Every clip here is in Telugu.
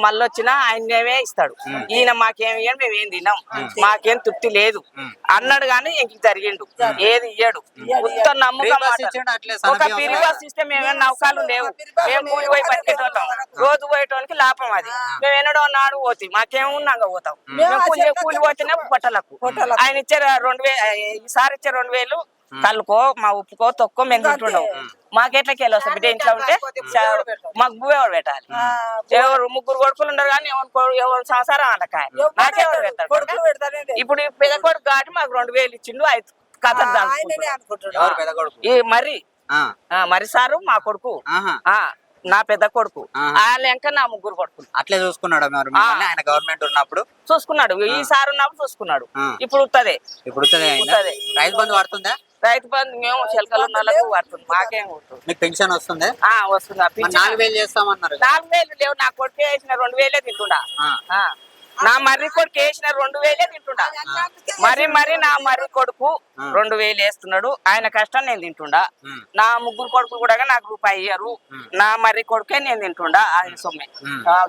మళ్ళొచ్చినా ఆయనమే ఇస్తాడు. ఈయన మాకేం ఇయ్యడు, మేము ఏం తిన్నాం, మాకేం తృప్తి లేదు అన్నాడు కానీ ఇంక జరిగిండు. ఏది ఇయ్యడు, ఉత్త నమ్మకం. ఒక పిరివాస్ ఇస్తే మేమేం నౌకాలు లేవు, మేము కూలి పోయి బతికేటోళ్ళం. రోజు పోయేటోళ్ళకి లాభం అది. మేము ఎన్నడో నాడు పోతాం, మాకేమున్నాగా పోతాం. మేము కూలి పోతేనే బట్టలకు. ఆయన ఇచ్చే 2000, ఈసారి ఇచ్చే 2000 కళ్ళుకో మా ఉప్పుకో తొక్కో మేము తింటున్నాం. మాకెట్లకి వెళ్ళి వస్తాం బిడ్డ. ఇంట్లో ఉంటే మాకు భూ ఎవరు పెట్టాలి? ఎవరు 3 కొడుకులు ఉండరు కానీ ఎవరు సంసారం వాళ్ళకాయ నాకెవరు పెడతారు? ఇప్పుడు పెద్ద కొడుకు కాబట్టి మాకు 2000 ఇచ్చిండు. 5 కథ మరి సారు మా కొడుకు, నా పెద్ద కొడుకు, వాళ్ళ ఇంకా నా 3 కొడుకులు. అట్లే చూసుకున్నాడు ఆయన గవర్నమెంట్ ఉన్నప్పుడు చూసుకున్నాడు, ఈసారి ఉన్నప్పుడు చూసుకున్నాడు. ఇప్పుడు రైతు బంధు పడుతుందా? రైతు బంధు మేము చిలకలు ఉన్న వాళ్ళకు పడుతుంది, మాకేం వస్తుంది. మీకు పెన్షన్ వస్తుంది? వస్తుంది. 4000 చేస్తామన్నారు. 4000 లేవు, నా కొడుకు వేసిన 2000 తింటుండా. నా మర్రి కొడుకు వేసిన 2000 తింటుండా. మరి నా మర్రి కొడుకు 2000 వేస్తున్నాడు. ఆయన కష్టం నేను తింటుండా. నా 3 కొడుకులు కూడా నాకు రూపాయి ఇయ్యరు. నా మర్రి కొడుకే నేను తింటుండా. ఆయన సొమ్మె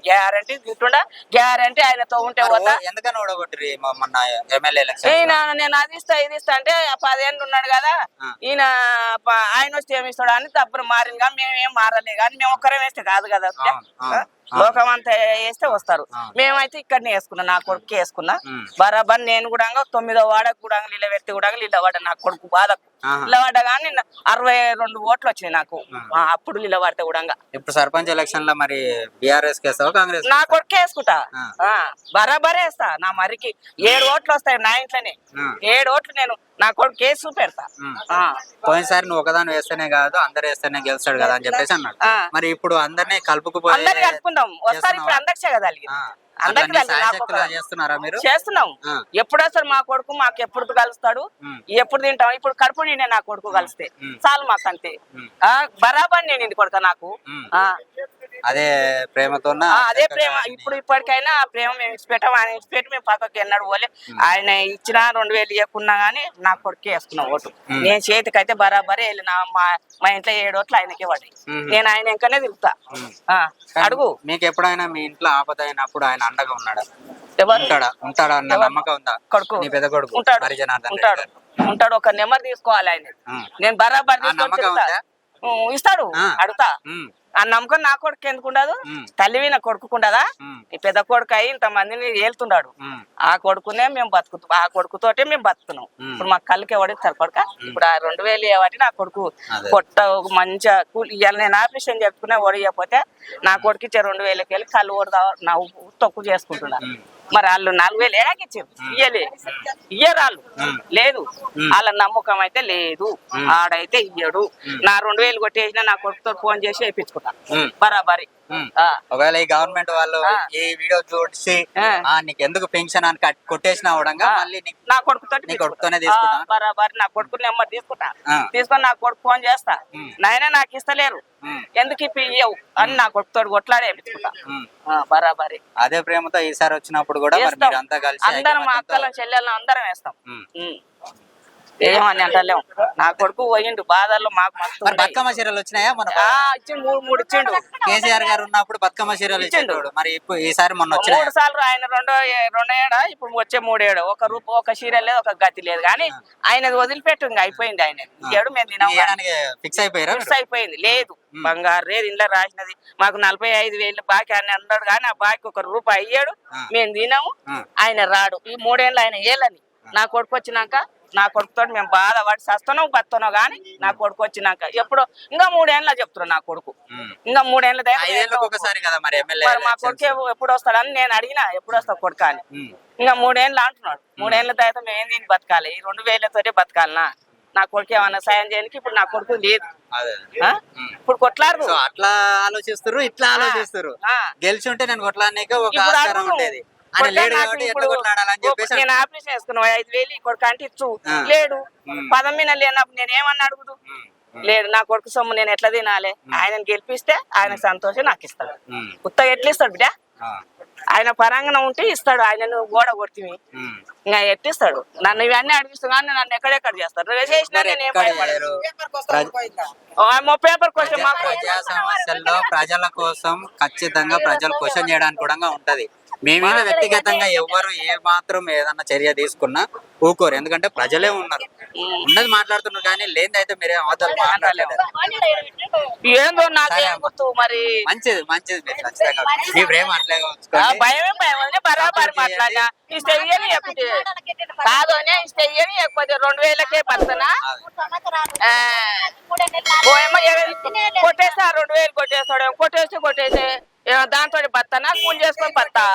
గ్యారంటీ తింటుండా. గ్యారంటీ ఆయనతో ఉంటే పోతా. ఎందుకని ఓడగొట్టిరి మొన్న ఎమ్మెల్యే ఎలక్షన్? ఈయన నేను అది ఇస్తా ఇది ఇస్తా అంటే 10 ఏళ్ళు ఉన్నాడు కదా ఈయన. ఆయన వస్తే ఏమి ఇస్తాడు అని తప్పుడు మారింది కానీ మేమేం మారలే. కానీ మేము ఒక్కరే వేస్తే కాదు కదా, లోకం అంతా వేస్తే వస్తారు. మేమైతే ఇక్కడనే వేసుకున్నా, నా కొడుకు వేసుకున్నా బరాబర్. నేను కూడా 9వ వాడకు కూడా నిలబెట్టి కూడా నిలబడ్డా. నా కొడుకు బాధకు నిలబడ్డా కానీ 62 ఓట్లు వచ్చినాయి నాకు అప్పుడు నిలబడితే కూడా. ఇప్పుడు సర్పంచ్ ఎలక్షన్ లో మరి బీఆర్ఎస్ కాంగ్రెస్? నా కొడుకు వేసుకుంటా, బరాబర్ వేస్తా. నా మరికి 7 ఓట్లు వస్తాయి నా ఇంట్లోనే. 7 ఓట్లు నేను నా కొడుకు కేసు పెడతా. పోయినసారి నువ్వు ఒకదాని వేస్తేనే కాదు అందరు వేస్తేనే గెలుస్తాడు కదా అని చెప్పేసి అన్నాడు. మరి ఇప్పుడు అందరినీ కలుపుకుందాం వస్తారు. ఇప్పుడు అందరికీ కదా చేస్తున్నారా మీరు? చేస్తున్నాం. ఎప్పుడు వస్తారు మా కొడుకు, మాకు ఎప్పుడు కలుస్తాడు, ఎప్పుడు తింటాం. ఇప్పుడు కడుపు నిండే నా కొడుకు కలిస్తే చాలు మాకు, అంతే. బరాబర్ నేను ఇంటి కొడుక నాకు. అదే ప్రేమతో అదే ప్రేమ. ఇప్పుడు ఇప్పటికైనా ఆ ప్రేమ మేము ఇచ్చిపెట్టాం. ఆయన ఇచ్చిపెట్టి మేము పక్కకి ఎన్నడు పోలే. ఆయన ఇచ్చిన 2000 ఇవ్వకున్నా గానీ నా కొడుకే వేసుకున్నాం ఓటు. నేను చేతికైతే బరాబరే వెళ్ళిన. మా ఇంట్లో 7 ఓట్లు ఆయనకే పడ్డాయి. నేను ఆయన ఇంకనే తిరుగుతా. అడుగు. మీకు ఎప్పుడైనా మీ ఇంట్లో ఆపద అయినప్పుడు ఆయన అండగా ఉన్నాడా? ఉంటాడా అన్న నమ్మకం ఉందా? కొడుకు, నీ పెద్ద కొడుకు ఉంటాడు. ఒక నెంబర్ తీసుకోవాలి ఆయన. నేను బరాబర్ ఇస్తాడు. అడుగుతా. ఆ నమ్మకం నా కొడుకు ఎందుకు ఉండదు? తల్లివి నా కొడుకుండదా? ఈ పెద్ద కొడుకు అయి ఇంతమందిని ఏళ్తున్నాడు. ఆ కొడుకునే మేము బతుకుతాం, ఆ కొడుకుతోటే మేము బతుకున్నాం. ఇప్పుడు మా కళ్ళకి ఎవడిస్తారు కొడుక? ఇప్పుడు ఆ 2000 ఇవ్వబట్టి నా కొడుకు పొట్ట మంచిగా ఇవాళ నేను ఆపరేషన్ చెప్పుకునే ఓడియకపోతే నా కొడుకు ఇచ్చే 2000కి వెళ్ళి కళ్ళు ఓడదా నా తక్కువ చేసుకుంటున్నా. మరి వాళ్ళు 4000 ఏడాకిచ్చారు, ఇయ్యరాళ్ళు లేదు. వాళ్ళ నమ్మకం అయితే లేదు. ఆడైతే ఇయ్యడు. నా 2000 కొట్టేసిన నా కొడుకుతో ఫోన్ చేసి వేయించుకుంటా బరాబరి. ఒకవేళ ఈ గవర్నమెంట్ వాళ్ళు ఈ వీడియో చూసి నీకు ఎందుకు పెన్షన్ అని కొట్టేసిన మళ్ళీ నా కొడుకుతోనే తీసుకుంటా బరాబరి. నా కొడుకు నెంబర్ తీసుకొని నా కొడుకు ఫోన్ చేస్తా. నాయన నాకు ఇస్తలేరు, ఎందుకు ఇయ్యవు అని నా కొడుకుతో కొట్లాడే వేయించుకుంటా బరాబరి. అదే ప్రేమతో ఈసారి వచ్చినప్పుడు కూడా అందరం మా అక్కల చెల్లెళ్ళని అందరం వేస్తాం. ఏమని అంటలేము. నా కొడుకు పోయిండు బాధల్లో. మాకు బతుకమ్మ చీరలు వచ్చినాయా? ఇచ్చిండు, 3 ఇచ్చిండు. కేసీఆర్ గారు ఉన్నప్పుడు బతుకమ్మ చీరలు ఇచ్చిండు. మరి ఈసారి మొన్న 3 సార్లు ఆయన 2 ఏడా, ఇప్పుడు వచ్చే 3 ఏడు. ఒక చీర లేదు, ఒక గతి లేదు. కానీ ఆయన వదిలిపెట్టు, ఇంకా అయిపోయింది. ఆయన ఏడు మేము తినడానికి ఫిక్స్ అయిపోయింది. లేదు బంగారు లేదు, ఇంట్లో రాసినది. మాకు 45,000 బాకీ అని అన్నాడు కానీ ఆ బాకీ 1 రూపాయి అయ్యాడు. మేము తినాము, ఆయన రాడు. ఈ 3 ఏళ్ళు ఆయన ఏళ్ళని. నా కొడుకు వచ్చినాక నా కొడుకుతో మేము బాధపడి సస్తున్నావు బతున్నావు కానీ నా కొడుకు వచ్చినాక ఎప్పుడు ఇంకా 3 ఏళ్ళ చెప్తున్నా. నా కొడుకు ఇంకా 3 ఏళ్ళ మా కొడుకు ఎప్పుడు వస్తాడని నేను అడిగినా, ఎప్పుడు వస్తావు కొడుకు అని. ఇంకా 3 ఏళ్ళు అంటున్నాడు. 3 ఏళ్ళ తర్వాత మేము దీన్ని బతకాలి, ఈ 2000తోటే బతకాలనా? నా కొడుకు ఏమన్నా సాయం చేయడానికి ఇప్పుడు నా కొడుకు లేదు. ఇప్పుడు కొట్లాడు. అట్లా ఆలోచిస్తారు, ఇట్లా ఆలోచిస్తారు. గెలిచి ఉంటే నేను కొట్లాడనీకి ఒక ఆస్కారం ఉండేది. నేను ఆపరేషన్ వేసుకున్నా 5,000 కొడుకు అంటే ఇచ్చు లేడు. 10 మీద లేనప్పుడు నేను ఏమన్నా అడుగుదు లేడు. నా కొడుకు సొమ్ము నేను ఎట్లా తినాలి? ఆయనను గెలిపిస్తే ఆయన సంతోషం నాకు ఇస్తాడు. ఉత్తగా ఎట్లా ఇస్తాడు బిడ్డ? ఆయన పరంగా ఉంటే ఇస్తాడు. ఆయన నువ్వు గోడ కొడుతుంది ఇంకా ఎట్టిస్తాడు. నన్ను ఇవన్నీ అడిగిస్తున్నా నన్ను ఎక్కడెక్కడ చేస్తాడు. చేసినా నేను ఏం భయపడను. పేపర్ క్వశ్చన్ మాకు ప్రజా సమస్యల్లో ప్రజల కోసం ఖచ్చితంగా ప్రజలు క్వశ్చన్ చేయడానికి కూడా ఉంటది. మేమేమో వ్యక్తిగతంగా ఎవరు ఏ మాత్రం ఏదన్నా చర్య తీసుకున్నా ఊకోరు, ఎందుకంటే ప్రజలే ఉన్నారు, ఉన్నది మాట్లాడుతున్నారు. కానీ లేదైతే మీరే అవతల మాట్లాడలేదు. ఏందో నాకేం గుర్తు మరి. మంచిది మంచిది, మీరు ఖచ్చితంగా మీ ప్రేమ అట్లే ఉంచుకోండి. భయమే భయం అని బరాబరి మాట్లాడినా ఇస్తే ఇయ్యని చెప్పి కాదు అని ఇస్తే ఇయ్యని లేకపోతే 2000కే పడుతున్నా కొట్టేస్తా 2000 కొట్టేస్తాడు. కొట్టేస్తే దాంతో బతానా కూల్ చేసుకొని బతా